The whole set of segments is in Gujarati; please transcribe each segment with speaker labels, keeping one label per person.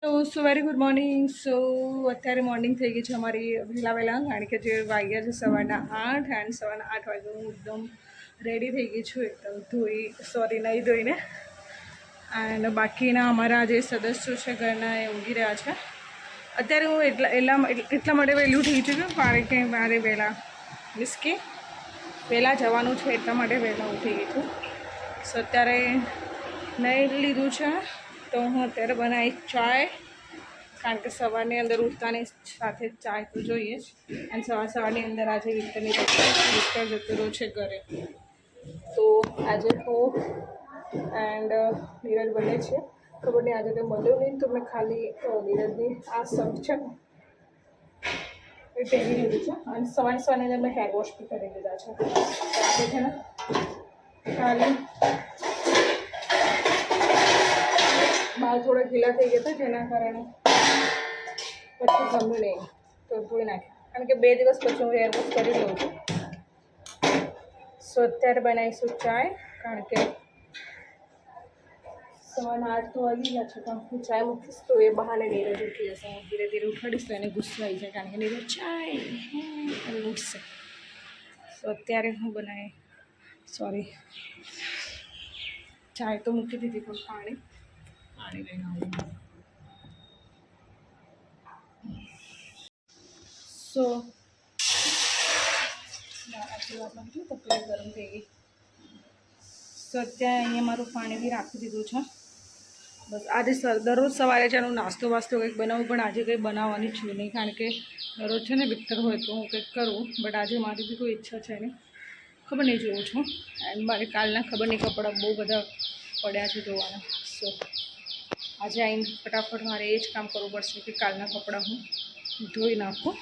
Speaker 1: સો વેરી ગુડ મોર્નિંગ. અત્યારે મોર્નિંગ થઈ ગઈ છે અમારી વહેલા કારણ કે જે વાગ્યા છે સવારના 8 એન્ડ સવારના 8 વાગે હું એકદમ રેડી થઈ ગઈ છું, એકદમ નહીં ધોઈને. એન્ડ બાકીના અમારા જે સદસ્યો છે ઘરના એ ઊંઘી રહ્યા છે. અત્યારે હું એટલા માટે વહેલું થઈ છું કારણ કે મારે વહેલા જવાનું છે, એટલા માટે વહેલા ઉઠી ગઈ છું. અત્યારે નહીં લીધું છે તો હું અત્યારે બનાવી ચાય, કારણ કે સવારની અંદર ઉઠતાની સાથે ચાય તો જોઈએ જ. અને સવારની અંદર આજે વિક્ટર જતો રહ્યો છે ઘરે, તો આજે હું એન્ડ નીરજ બને છે. ખબર નહીં આજે કંઈ મળ્યું નહીં, તો મેં ખાલી નીરજની આ શર્ટ છે ને એ પહેરી લીધી છે. અને સવારની અંદર મેં હેર વોશ બી કરી લીધા છે. આજે છે ને ખાલી બાલ થોડા ઢીલા થઈ ગયા હતા, જેના કારણે પછી ગમ્યું નહીં તો ધોઈ નાખ્યા. કારણ કે 2 દિવસ પછી હું હેર વોશ કરી લઉં છું. અત્યારે બનાવીશું ચાય, કારણ કે સવારના 8 તો વાગી ગયા છે, પણ હું ચાય મૂકીશ તો એ બહાને નીરજ ઉઠી જશે. હું ધીરે ધીરે ઉઠાડીશ તો એને ગુસ્સો આવી જાય, કારણ કે નીરજ ચાય અને ઉઠશે. અત્યારે હું ચાય તો મૂકી દીધી, પણ પાણી લઈને આવું. તપેલી ગરમ થઈ ગઈ. અત્યારે અહીંયા મારું પાણી બી રાખી દીધું છે. બસ આજે દરરોજ સવારે છે એનું નાસ્તો કંઈક બનાવું, પણ આજે કંઈ બનાવવાની છું નહીં, કારણ કે દરરોજ છે ને વિક્ટર હોય તો હું કંઈક કરું, બટ આજે મારી બી કોઈ ઈચ્છા છે નહીં. ખબર નહીં જોઉં છું. એન્ડ મારે કાલના ખબર નહીં કપડાં બહુ બધા પડ્યા છે ધોવાના. આજે આવીને ફટાફટ મારે એ જ કામ કરવું પડશે કે કાલના કપડાં હું ધોઈ નાખું.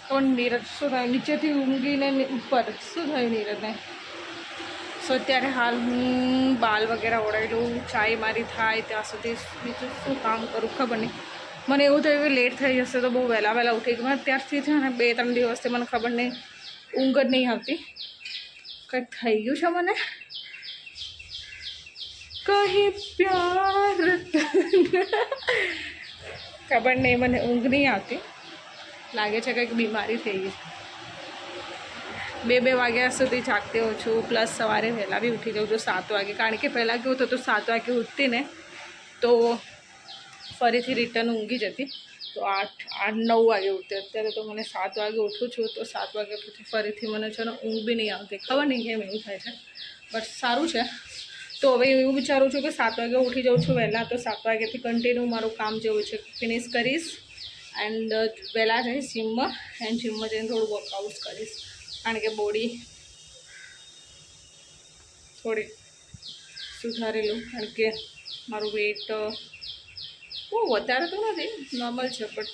Speaker 1: પણ નીરજ શું થયું, નીચેથી ઊંઘીને ઉપર શું થયું નીરજને? અત્યારે હાલ હું બાલ વગેરે ઓળાવી લઉં, ચાય મારી થાય ત્યાં સુધી બીજું શું કામ કરું ખબર નહીં. મને એવું થયું કે લેટ થઈ જશે તો બહુ વહેલા ઉઠી ગઈ. મને ત્યારથી છે ને 2-3 દિવસથી મને ખબર નહીં, ઊંઘ જ નહીં આવતી. કંઈક થઈ ગયું છે મને, કહી પ્યાર ખબર નહીં, મને ઊંઘ નહીં આવતી. લાગે છે કંઈક બીમારી થઈ ગઈ. 2 વાગ્યા સુધી જાગતી હોઉં છું, પ્લસ સવારે વહેલા બી ઉઠી જાઉં છું 7 વાગે. કારણ કે પહેલાં કેવું થતું 7 વાગે ઉઠતી ને તો ફરીથી રિટર્ન ઊંઘી જતી, તો 8-9 વાગે ઉઠતી. અત્યારે તો મને 7 વાગે ઉઠું છું, તો 7 વાગ્યા પછી ફરીથી મને છે ને ઊંઘ બી નહીં આવતી. ખબર નહીં કેમ એવું થાય છે, બટ સારું છે. તો હવે એવું વિચારું છું કે 7 વાગે ઉઠી જાઉં છું વહેલા, તો 7 વાગ્યાથી કન્ટિન્યુ મારું કામ જેવું છે ફિનિશ કરીશ. એન્ડ વહેલા જઈશ જીમમાં, એન્ડ જીમમાં જઈને થોડું વર્કઆઉટ કરીશ, કારણ કે બોડી થોડી સુધારી લઉં. કારણ કે મારું વેટ બહુ વધારે તો નથી, નોર્મલ છે, બટ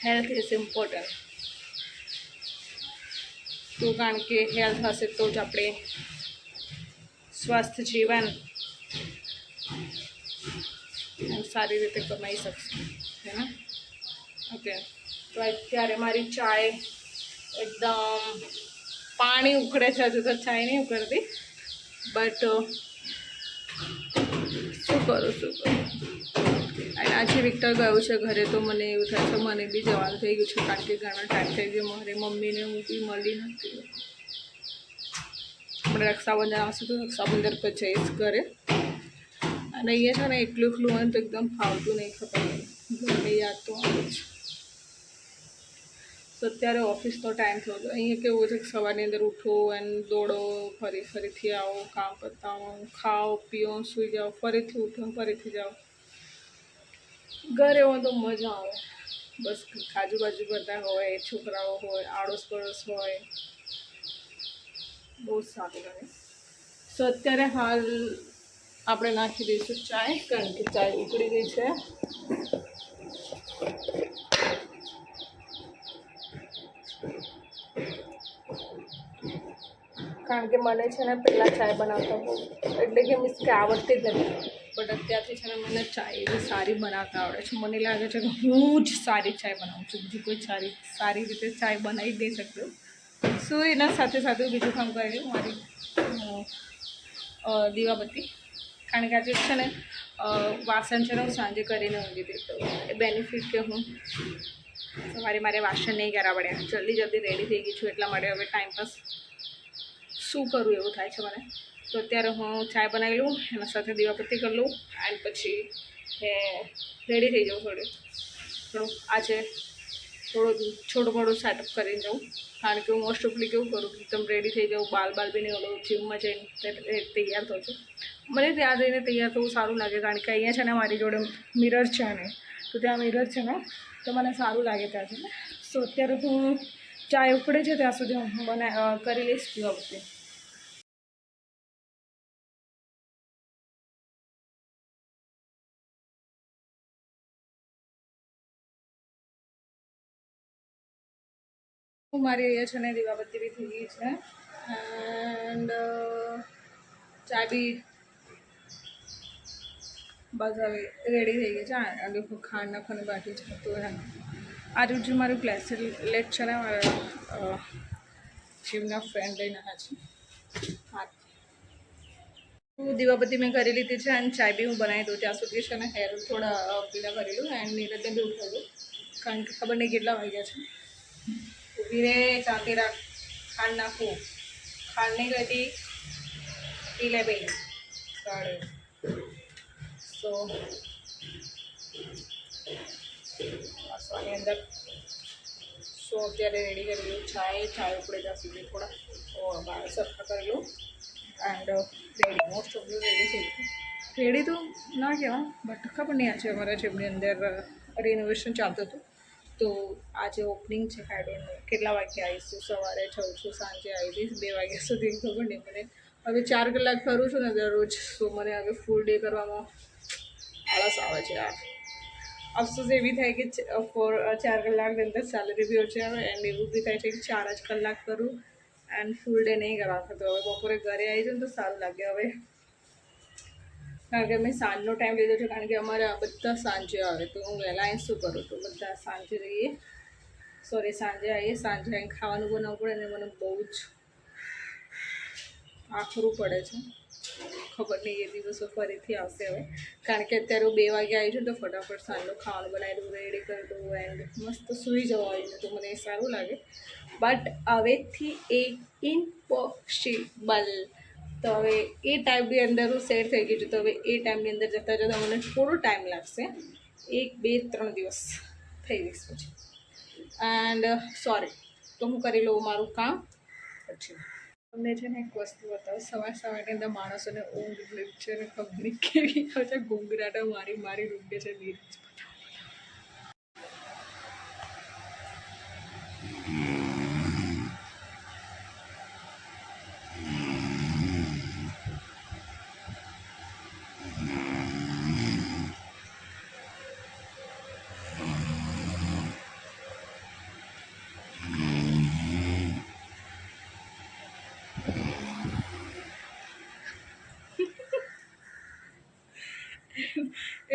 Speaker 1: હેલ્થ ઇઝ ઇમ્પોર્ટન્ટ. તો કારણ કે હેલ્થ હશે તો જ આપણે સ્વસ્થ જીવન સારી રીતે કમાઈ શકશું, હે ને? ઓકે, તો અત્યારે મારી ચાય એકદમ પાણી ઉકળે છે, હજુ તો ચાય નહીં ઉકળતી, બટ શું કરું. અને આજે વિક્ટર ગયો છે ઘરે, તો મને એવું થાય છે મને બી જવાનું થઈ ગયું છે, કારણ કે ઘણા ટાઈમ થઈ ગયો મારી મમ્મીને હું બી મળી નથી. આપણે રક્ષાબંધન આવશે તો રક્ષાબંધન પર જઈશ ઘરે. અને અહીંયા છે ને એકલું હોય તો એકદમ ફાવતું નહીં, ખબર નહીં, ઘરે યાદ તો આવે છે. તો અત્યારે ઓફિસનો ટાઈમ થયો હતો. અહીંયા કેવું છે કે સવારની અંદર ઉઠો એન્ડ દોડો, ફરીથી આવો, કામ પતાવો, ખાઓ પીઓ, સૂઈ જાઓ, ફરીથી ઉઠો, ફરીથી જાઓ. ઘરે હોય તો મજા આવે, બસ આજુબાજુ બધા હોય, છોકરાઓ હોય, આડોસ પડોશ હોય, બહુ સારું લાગે. અત્યારે હાલ આપણે નાખી દઈશું ચાય, કારણ કે ચાય ઉકળી ગઈ છે. કારણ કે મને છે ને પહેલાં ચાય બનાવતા બહુ, એટલે કે મીન્સ કે આવડતી જ નથી, બટ અત્યારથી છે ને મને ચાય એવી સારી બનાવતા આવડે છે. મને લાગે છે કે હું જ સારી ચાય બનાવું છું, બીજી કોઈ સારી રીતે ચાય બનાવી દઈ શકતું. એના સાથે બીજું કામ કરી મારી દીવાબત્તી, કારણ કે આજે છે ને વાસણ છે ને હું સાંજે કરીને ઊંઘી હતી, તો એ બેનિફિટ કે હું સવારે મારે વાસણ નહીં કરવા પડ્યા, જલ્દી રેડી થઈ ગઈ છું, એટલા માટે હવે ટાઈમપાસ શું કરું એવું થાય છે મને. તો અત્યારે હું ચાય બનાવી લઉં, એના સાથે દીવાબત્તી કરી લઉં, એન્ડ પછી રેડી થઈ જાઉં. થોડું આજે થોડું મોડું સેટઅપ કરીને જાઉં, કારણ કે હું મોસ્ટ ઓફલી કેવું કરું કે એકદમ રેડી થઈ જાઉં, બાલ બી નહીં ઓલું, જીમમાં જઈને તૈયાર થઉં છું. મને ત્યાં જઈને તૈયાર થવું સારું લાગે, કારણ કે અહીંયા છે ને મારી જોડે મિરર છે ને, તો ત્યાં મિરર છે ને તો મને સારું લાગે ત્યાં છે ને. સો અત્યારે હું ચાય ઉકળે છે ત્યાં સુધી હું કરી લઈશ દીવાબત્તી. મારી અહીંયા છે ને દીવાબત્તી બી થઈ ગઈ છે, એન્ડ ચા બી બસ હવે રેડી થઈ ગઈ છે. આજે ખાંડ નાખવાની બાકી છે, તો આજે જે મારું પ્લેટ છે ને મારા જીમના ફ્રેન્ડ લઈને આવ્યા છે. હા, દીવાબત્તી મેં કરી લીધી છે, અને ચાય બી હું બનાવી દઉં ત્યાં સુધી છે ને હેર થોડા પીલા કરી લઉં, એન્ડ નીરજને બી ઉઠાવી દઉં, કારણ કે ખબર નહીં કેટલા વાગ્યા છે. ઊભી રે, ચાંતી રાખ, ખાંડ નાખવું, ખાંડ નહીં કરતી પી લે ભાઈ કાઢે. સો વાસવાની અંદર સો અત્યારે રેડી કરી લઉં, ચાય ઉપડે ત્યાં સુધી થોડા બહાર સરખા કરી લઉં, and ready most of ready થઈ ગયું. રેડી તો ના કહેવાય, બટ ખબર નહીં, આજે અમારા જીમની અંદર રિનોવેશન ચાલતું હતું, તો આજે ઓપનિંગ છે. આઈ ડોન્ટ નો કેટલા વાગે આવીશું, સવારે જાઉં છું, સાંજે આવી 2 વાગ્યા સુધી, ખબર નહીં મને. હવે 4 કલાક કરું છું ને દરરોજ, તો મને હવે ફૂલ ડે કરવામાં આળસ આવે છે યાર. અફસોસ એવી થાય કે 4 કલાકની અંદર સેલરી બી ઓછી આવે, એન્ડ એવું બી થાય છે કે 4 જ કલાક કરું એન્ડ ફૂલ ડે નહીં કરવા થતો. હવે બપોરે ઘરે આવી જાઉં તો સારું લાગે હવે, કારણ કે મેં સાંજનો ટાઈમ લીધો છે, કારણ કે અમારે બધા સાંજે આવે, તો હું વહેલા અહીં શું કરું, તો બધા સાંજે સાંજે આવીએ, સાંજે અહીં ખાવાનું બનાવવું પડે, અને મને બહુ જ આખરું પડે છે. ખબર નહીં એ દિવસો ફરીથી આવશે હવે, કારણ કે અત્યારે હું 2 વાગે આવી છું, તો ફટાફટ સાંજનું ખાવાનું બનાવી દઉં, રેડી કરી દઉં, એન્ડ મસ્ત સૂઈ જવા આવી છું, તો મને એ સારું લાગે. બટ હવેથી એ ઇમ્પોસિબલ. તો હવે એ ટાઈમની અંદર હું સેટ થઈ ગઈ છું, તો હવે એ ટાઈમની અંદર જતાં મને થોડો ટાઈમ લાગશે, 1 2 3 દિવસ થઈ જઈશ પછી. એન્ડ સોરી, તો હું કરી લઉં મારું કામ પછી. તમને છે ને એક વસ્તુ બતાવો, સવારની અંદર માણસોને ઊંઘ છે ને ખબર નહીં કેવી આવે છે, ઘૂંઘરાટા મારી રૂંગે છે નીરજ.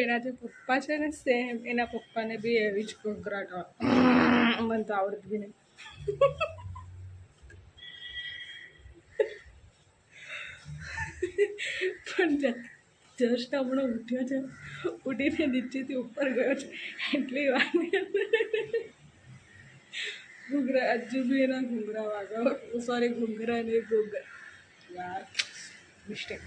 Speaker 1: એના જે પપ્પા છે ને સેમ એના પપ્પાને બી એવી જ ઘૂંઘરાટ આવે, મને તો આવડત બી નહીં. પણ જસ્ટ હમણાં ઉઠ્યો છે, ઉઠીને નીચેથી ઉપર ગયો છે, એટલી વાર ઘૂંઘરા હજુ બી એના ઘૂંઘરા વાગા, સોરી ઘૂંઘરા ને ઘૂંઘરા યાર, મિસ્ટેક.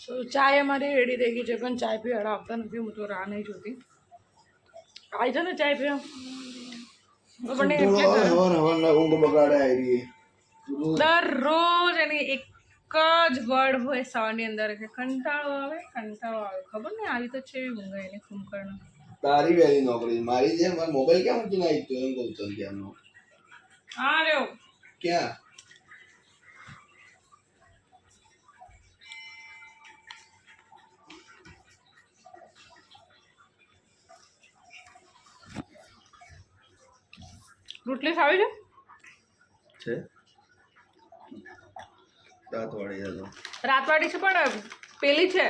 Speaker 1: સો ચાય અમારી રેડી થઈ ગઈ છે, પણ ચાય પીવાળા આવતા નથી, હું તો રાહ નહીં જોતી. આવી છે ને ચાય પીવા, દરરોજ એની એક જ વર્ડ હોય સવારની અંદર કે કંટાળો આવે. ખબર નહીં આવી તો છે ઊંઘ એની કુંભકર્ણ.
Speaker 2: તારી વેલી નોકરી, મારી જેમ મોબાઈલ ક્યાં મૂકીને આવી તો એમ કહું છું ત્યાંનો.
Speaker 1: હા રહ્યો
Speaker 2: ક્યાં
Speaker 1: રોટલી ખાવી
Speaker 2: છે? રાતવાળી
Speaker 1: રાતવાળી છે, પણ પેલી છે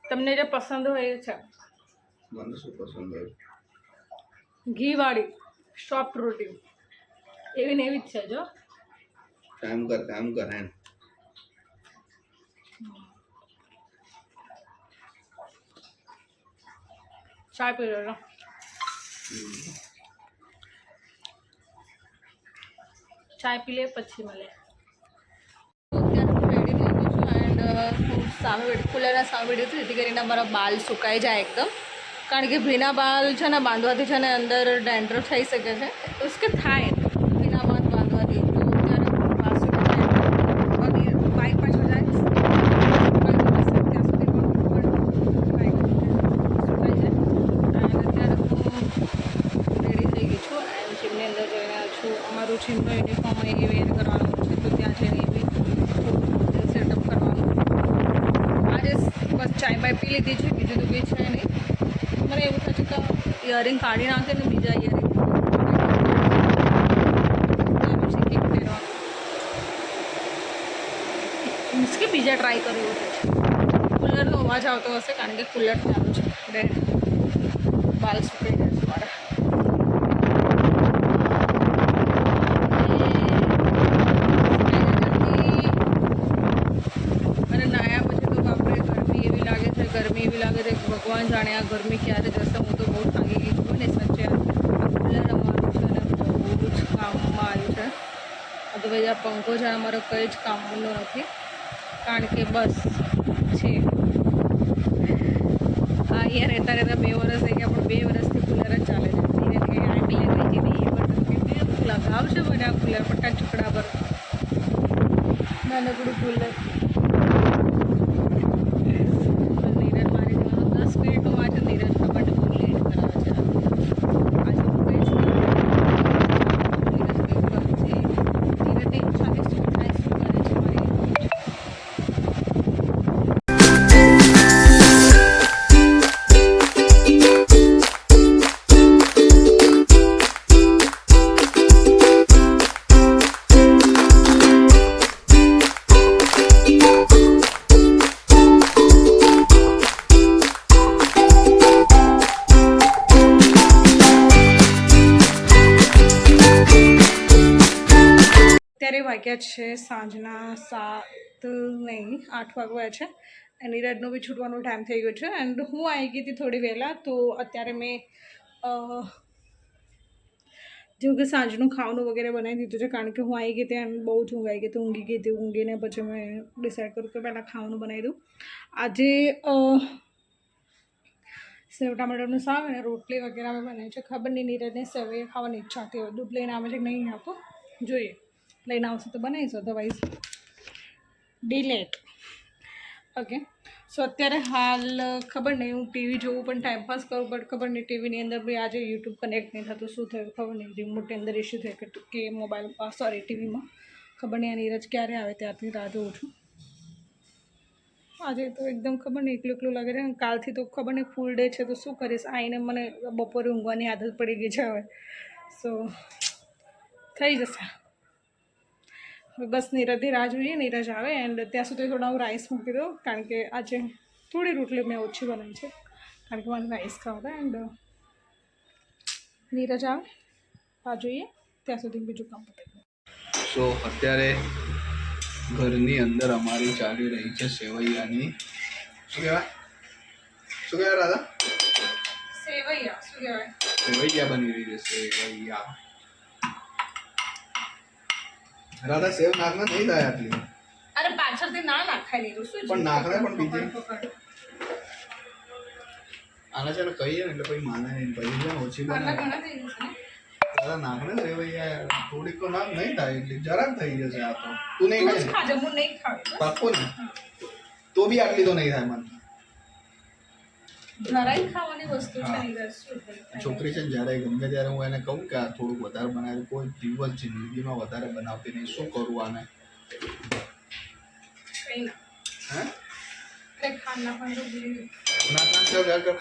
Speaker 1: તમને જે પસંદ હોય એ છે.
Speaker 2: મને શું પસંદ હોય?
Speaker 1: ઘીવાળી સોફ્ટ રોટી એવી ને એવી જ છે જો.
Speaker 2: કામ કર એમ.
Speaker 1: ચા પી લો. ચા પી લે પછી મળે. સામે કુલરના સામે બેઠી હતી જેથી કરીને અમારા બાલ સુકાઈ જાય એકદમ, કારણ કે ભીના બાલ છે ને બાંધવાથી છે ને અંદર ડેન્ડ્રફ થઈ શકે છે, ઉસકે થાય ભીના બાલ બાંધવાથી તો ત્યારે બાલ સુકાઈ જાય. બાઇક પાછળ જાય ત્યાં સુધી સુકાઈ જાય. અને અત્યારે હું રેડી થઈ ગઈ છું એન્ડ જીમની અંદર જઈને આવ્યો છું. અમારું જીમનો યુનિફોર્મ અહીં વેર કરવાનું છે તો ત્યાં જઈને બી સેટઅપ કરવાનું. આજે બસ ચાય બાય પી લીધી છે, બીજું તો કંઈ છે નહીં. મને એવું થાય છે કે ઇયરિંગ કાઢી નાખે ને બીજા ઇયરિંગ મીન્સ કે બીજા ટ્રાય કર્યું છે. કુલરનો અવાજ આવતો હશે કારણ કે કુલર ચાલુ છે એટલે બાલ સુકાઈ જાય છે મારા. અને નાયા પછી તો બાપરે ગરમી એવી લાગે છે ભગવાન જાણે આ ગરમી ક્યારે જશે. હું તો બહુ થાકી ગઈ છું ને સાચે. કુલર અમારું છે ને બહુ જ કામમાં આવ્યું છે. અદરવાઇઝ આ પંખો છે અમારો કંઈ જ કામનો નથી કારણ કે બસ છે અહીંયા રહેતા 2 વર્ષ થઈ ગયા, પણ 2 વર્ષથી કુલર જ ચાલે છે. ધીરે ધીરે આટલી ગઈ હતી લગાવશે મને આ કુલર પટ્ટા ચુકડા પર નાનકડું કુલર. નીરજ મારી જવાનું 10 મિનિટનું વાંચે. નીરજ માટે બહુ લેટ કરાવે છે આજે. હું કહીશ નીરજ કંઈક કરશે. નીરજ એક સાથે શું થાય શું કરે છે મારી. અત્યારે વાગ્યા છે સાંજના 7 નહીં 8 વાગ્યા છે. અને નીરજનો બી છૂટવાનો ટાઈમ થઈ ગયો છે એન્ડ હું આવી ગઈ હતી થોડી વહેલા. તો અત્યારે મેં જેવું કે સાંજનું ખાવાનું વગેરે બનાવી દીધું છે કારણ કે હું આવી ગઈ હતી એમ બહુ જ ઊંઘ આવી ગઈ હતી. ઊંઘી ગઈ હતી. ઊંઘીને પછી મેં ડિસાઈડ કર્યું કે પહેલાં ખાવાનું બનાવી દઉં. આજે સેવ ટામેટાનું શાક અને રોટલી વગેરે અમે બનાવી છે. ખબર નહીં નીરજને સેવૈયા ખાવાની ઈચ્છા હતી. દૂધ લઈને આવે છે કે નહીં આપો જોઈએ. લઈને આવશે તો બનાવીશ, અધરવાઇઝ ડિલેટ. ઓકે સો અત્યારે હાલ ખબર નહીં હું ટીવી જોઉં પણ ટાઈમપાસ કરું બટ ખબર નહીં ટીવીની અંદર બી આજે યુટ્યુબ કનેક્ટ નહીં થતું. શું થયું ખબર નહીં. રિમોટની અંદર ઇશ્યુ થયો કે મોબાઈલ સોરી ટીવીમાં ખબર નહીં. આ નીરજ ક્યારે આવે ત્યારથી રાહ જોઉં છું. આજે તો એકદમ ખબર નહીં એકલું લાગે છે. કાલથી તો ખબર નહીં ફૂલ ડે છે તો શું કરીશ. આવીને મને બપોરે ઊંઘવાની આદત પડી ગઈ છે હવે. સો થઈ જશે. બસ નીરજની રાહ જોઈએ. નીરજ આવે એન્ડ ત્યાં સુધી થોડા હું રાઈસ મૂકી દઉં કારણ કે આજે થોડી રોટલી મેં ઓછી બનાવી છે કારણ કે મને રાઈસ ખાવા એન્ડ નીરજ આવે રાહ જોઈએ ત્યાં સુધી બીજું કામ પતાવી.
Speaker 2: સો અત્યારે ઘરની અંદર અમારી ચાલી રહી છે સેવૈયાની શું કહેવાય રાધા?
Speaker 1: સેવૈયા શું કહેવાય?
Speaker 2: સેવૈયા બની રહી છે. સેવૈયા રાધા સેવ નાખના નહીં થાય આટલી.
Speaker 1: અરે પાછળથી ના નાખાય નહીં શું
Speaker 2: પણ નાખને પણ બીજી આના ચાલો કહીએ ને એટલે પછી માને નહીં પછી છે ને ઓછી બને. દાદા નાખને સેવૈયા થોડીક તો નાખ નહીં થાય એટલે જરાક થઈ જશે. આ તો તું નહીં ખાય
Speaker 1: હું નહીં ખાવ
Speaker 2: પાક્કો ને તો બી આટલી તો નહીં થાય મને.
Speaker 1: જરાય ખાવાની વસ્તુ છે.
Speaker 2: છોકરી છે ને જ્યારે ગમે ત્યારે હું એને કહું કે આ થોડુંક વધારે બનાવ્યું કોઈ દિવસ જિંદગીમાં વધારે બનાવતી નહીં. શું કરું આને?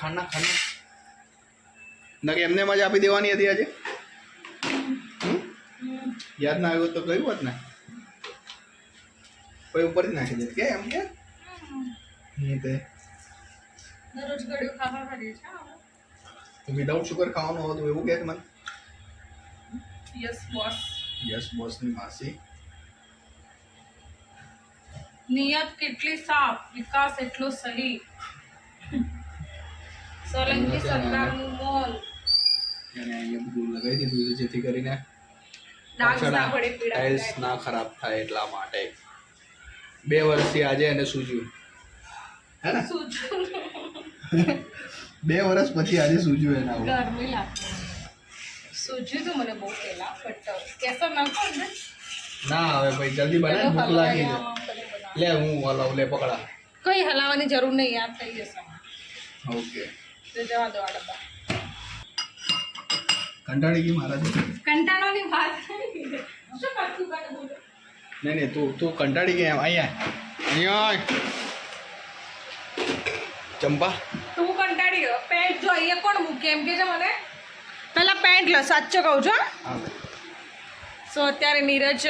Speaker 2: ખાના એમને મજા આપી દેવાની હતી આજે. યાદ ના આવ્યું તો કહ્યું હોત ને કોઈ ઉપરથી નાખી દે કે એમ કે
Speaker 1: દરરોજ ગળ્યું ખાવા કરીએ છે
Speaker 2: વિધાઉટ શુગર ખાવાનું હોય તો એવું કહે મને.
Speaker 1: Yes boss.
Speaker 2: યસ બોસની માસી.
Speaker 1: નિયત કેટલી સાફ, વિકાસ એટલો સહી. સોલંકી સરકારનું મોલ.
Speaker 2: અને અહીંયા બધું લગાવી દીધું છે જેથી કરીને
Speaker 1: ડાઘ ના પડે, પીડા
Speaker 2: ટાઇલ્સ ના ખરાબ થાય એટલા માટે. 2 વર્ષથી આજે એને સૂજ્યું હે ને.
Speaker 1: સૂજ્યું.
Speaker 2: 2 વર્ષ પછી આજે સૂજ્યું એના ઉપર.
Speaker 1: ગરમી લાગતી. સૂજ્યું તો મને બહુ પેલા બટ કેસર નાખો ને.
Speaker 2: ના હવે ભાઈ જલ્દી બનાય, ભૂખ લાગી છે. લે હું હલાવ, લે પકડા.
Speaker 1: કઈ હલાવવાની જરૂર નહીં, યાદ થઈ જશે.
Speaker 2: ઓકે
Speaker 1: તો જવા દો આ ડબ્બા.
Speaker 2: કંટાળી ગઈ મારા જોડે.
Speaker 1: કંટાળોની વાત નહીં. શું કરતું કાઢે બોલો.
Speaker 2: નહીં તું કંટાળી ગઈ એમ. અહીંયા આય. ચંપા
Speaker 1: તું કંટાળી ગયો. પેન્ટ જો અહીંયા કોણ મૂકે એમ કે છે મને. પેલા પેન્ટ લો, સાચો કહું છું.
Speaker 2: હા
Speaker 1: સો અત્યારે નીરજ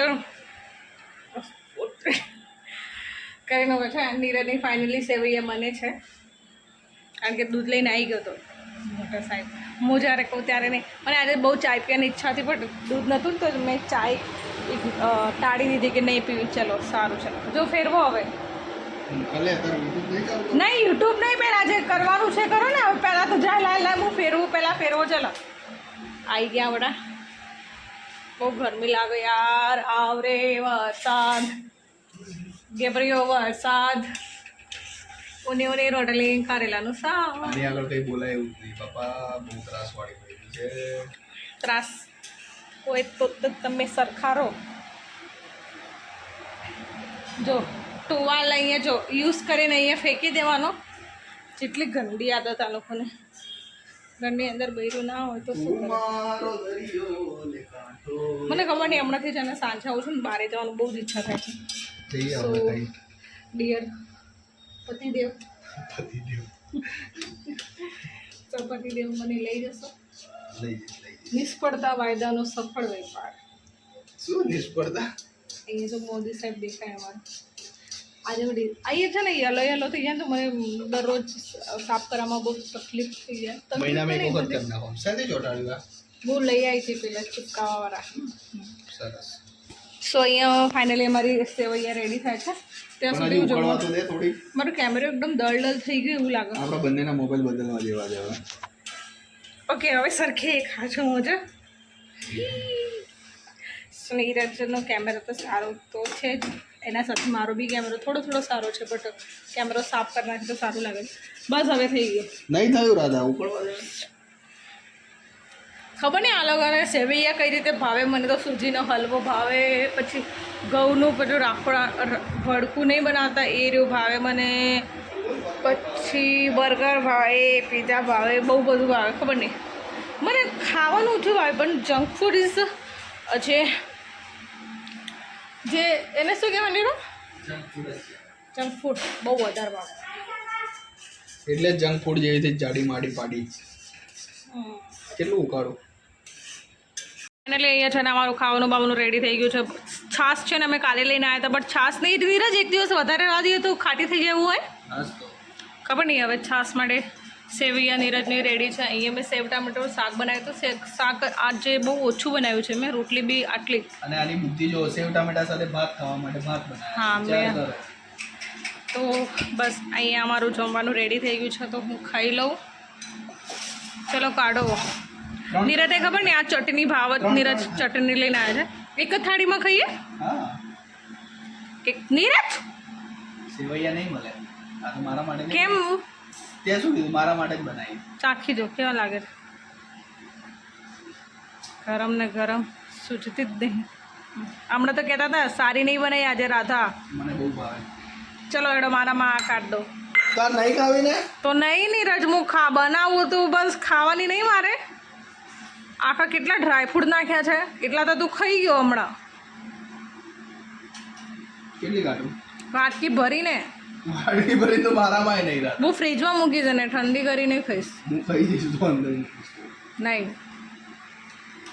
Speaker 1: કરીને ઉભો છે. નીરજની ફાઇનલી સેવૈયા બને છે કારણ કે દૂધ લઈને આવી ગયો હતો મોટા સાહેબ. હું જ્યારે કહું ત્યારે નહીં. મને આજે બહુ ચાય પીવાની ઈચ્છા હતી પણ દૂધ નહોતું ને તો મેં ચાય ટાળી દીધી કે નહીં પીવી. ચલો સારું છે. જો ફેરવો હવે.
Speaker 2: અલે તાર YouTube નહીં ચાલતું?
Speaker 1: નહીં યુટ્યુબ નહીં, બેન આજે કરવાનું છે કરો ને. હવે પહેલાં તો જાય લાય હું ફેરવું, પહેલાં ફેરવો. ચલો આવી ગયા વડા. બહુ ગરમી લાગે યાર. આવરે વરસાદ, ગેબરિયો વરસાદ, ઉને રોટલી કારેલાનું શાક.
Speaker 2: આની આગળ કંઈ બોલાય એવું જ નહીં. પપ્પા બહુ ત્રાસવાળી પડી છે.
Speaker 1: ત્રાસ કોઈ તો તમે સરખારો. જો ટુવાલ અહીંયા જો યુઝ કરીને અહીંયા ફેંકી દેવાનો. જેટલી ગંદી આદત આ લોકોને. ઘરની અંદર બૈરું ના હોય તો શું કરે?
Speaker 2: મારો દરિયો લે કાંઠો.
Speaker 1: મને ખબર નહીં, હમણાંથી જ અને સાંજે આવું છું ને બહાર જવાનું બહુ જ ઈચ્છા થાય છે.
Speaker 2: જઈએ હવે કઈ
Speaker 1: ડિયર પતિદેવ,
Speaker 2: પતિદેવ
Speaker 1: તો પતિદેવ મને લઈ જશો.
Speaker 2: લઈ જઈએ.
Speaker 1: નિષ્ફળતા વાયદાનો સફળ વેપાર.
Speaker 2: શું નિષ્ફળતા?
Speaker 1: અહીંયા જો મોદી સાહેબ દેખાય અમારે. આજે અહીંયા છે ને યલો થઈ જાય ને તો મને દરરોજ સાફ કરવામાં બહુ તકલીફ થઈ જાય.
Speaker 2: મહિનામાં એક વખત કરી નાખો. સાથે ચોટાડ્યું આ
Speaker 1: બહુ લઈ આવી હતી પેલા ચિપકાવાવાળા.
Speaker 2: સરસ.
Speaker 1: સો અહીંયા ફાઇનલી અમારી સેવૈયા રેડી થાય છે. ત્યાં
Speaker 2: પણ
Speaker 1: સુધી
Speaker 2: હજી
Speaker 1: હું
Speaker 2: ઉકળવા તો
Speaker 1: જમવા.
Speaker 2: દે થોડી.
Speaker 1: મારો કેમેરો એકદમ દળ થઈ ગયો એવું લાગે.
Speaker 2: આપણા બંનેના મોબાઈલ બદલવા જેવા છે હવે.
Speaker 1: ઓકે હવે સરખે ખાશું હું જ. નીરજનો કેમેરો તો સારો તો છે જ, એના સાથે મારો બી કેમેરો થોડો સારો છે બટ કેમેરો સાફ કરી નાખે તો સારું લાગે. બસ હવે થઈ ગયું.
Speaker 2: નહીં થયું રાધા, ઉકળવા દે.
Speaker 1: ખબર નહીં આ લોકોને સેવૈયા કઈ રીતે ભાવે. મને તો સૂજીનો હલવો ભાવે, પછી ઘઉંનું પેલું રાફડા ભડકું નહીં બનાવતા એ રહ્યું ભાવે મને, પછી બર્ગર ભાવે, પીઝા ભાવે, બહુ બધું ભાવે. ખબર નહીં મને ખાવાનું ઓછું ભાવે પણ જંક ફૂડ ઇઝ જે એને શું કહેવાય નીરો? જંક ફૂડ બહુ વધારે ભાવે.
Speaker 2: એટલે જંક ફૂડ જેવી રીતે જાડી માડી પાડી. કેટલું ઉકાળું.
Speaker 1: એટલે અહીંયા છે ને અમારું ખાવાનું બાવાનું રેડી થઈ ગયું છે. છાશ છે ને અમે કાલે લઈને આવ્યા હતા બટ છાશ નહીં નીરજ એક દિવસ વધારે રાહ દઈએ તો ખાટી થઈ જાય એવું હોય. ખબર નહીં હવે છાશ માટે સેવૈયા નીરજની રેડી છે. અહીંયા મેં સેવ ટામેટો શાક બનાવ્યું તો શાક આજે બહુ ઓછું બનાવ્યું છે મેં. રોટલી બી આટલી.
Speaker 2: અને આની બુદ્ધિ જો સેવ ટામેટા સાથે ભાત ખાવા માટે ભાત બનાવ્યા.
Speaker 1: હા મેં તો બસ અહીંયા અમારું જમવાનું રેડી થઈ ગયું છે તો હું ખાઈ લઉં. ચલો કાઢો. નીરજે ખબર ને આ ચટણી ભાવત નીરજ ચટણી લઈને આવ્યા છે. એક જ થાળીમાં ખાઈએ.
Speaker 2: હા
Speaker 1: એક નીરજ
Speaker 2: સેવૈયા નહીં મળે. આ તો મારા માટે નહીં.
Speaker 1: કેમ?
Speaker 2: ત્યાં શું કીધું? મારા માટે જ બનાવી.
Speaker 1: ચાખી જો કેવા લાગે છે. ગરમ ને ગરમ સૂચતી જ નહીં. હમણાં તો કહેતા હતા સારી નહીં બનાવી આજે રાધા.
Speaker 2: મને બહુ ભાવે.
Speaker 1: ચલો એડો મારામાં આ કાઢ દો.
Speaker 2: તાર નહીં ખાવી ને
Speaker 1: તો નહીં નીરજ હું બનાવું તું બસ ખાવાની નહીં મારે. આખા કેટલા ડ્રાયફ્રૂટ નાખ્યા છે એટલા તો તું ખાઈ ગયો હમણાં.
Speaker 2: કેટલી કાઢું?
Speaker 1: વાટકી ભરીને
Speaker 2: વાડકી ભરી તો મારામાં નહીં રાત.
Speaker 1: હું ફ્રીજમાં મૂકી છે ને ઠંડી કરીને ખાઈશ.
Speaker 2: હું ખાઈ જઈશ તો અંદર મૂકીશ.
Speaker 1: નહીં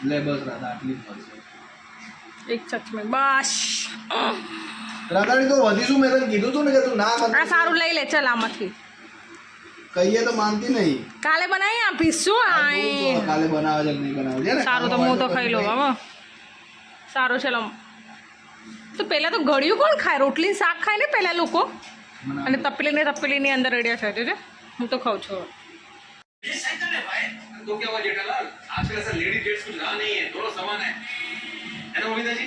Speaker 2: લે બસ રાધા આટલી જ મળશે.
Speaker 1: એક ચચમી બસ.
Speaker 2: રાધાની તો વધીશું. મેં તને કીધું તું ને કે તું ના કર.
Speaker 1: આ સારું લઈ લે ચાલ આમાંથી.
Speaker 2: કહીએ તો માનતી નહીં.
Speaker 1: કાલે બનાવી આપીશ શું આય
Speaker 2: કાલે બનાવે છે કે નહીં બનાવે છે ને.
Speaker 1: સારું તો હું તો ખાઈ લઉં બાબા. સારું ચલો. તો પહેલાં તો ગળ્યું કોણ ખાય? રોટલી શાક ખાય ને પહેલાં લોકો, અને તપેલીની અંદર અડ્યા છે. હું તો ખાઉં છું.
Speaker 3: तो क्या हुआ जेठालाल, आजकल ऐसा लेडी जेंट्स कुछ रहा नहीं है, दोनों समान है ना बबीता जी?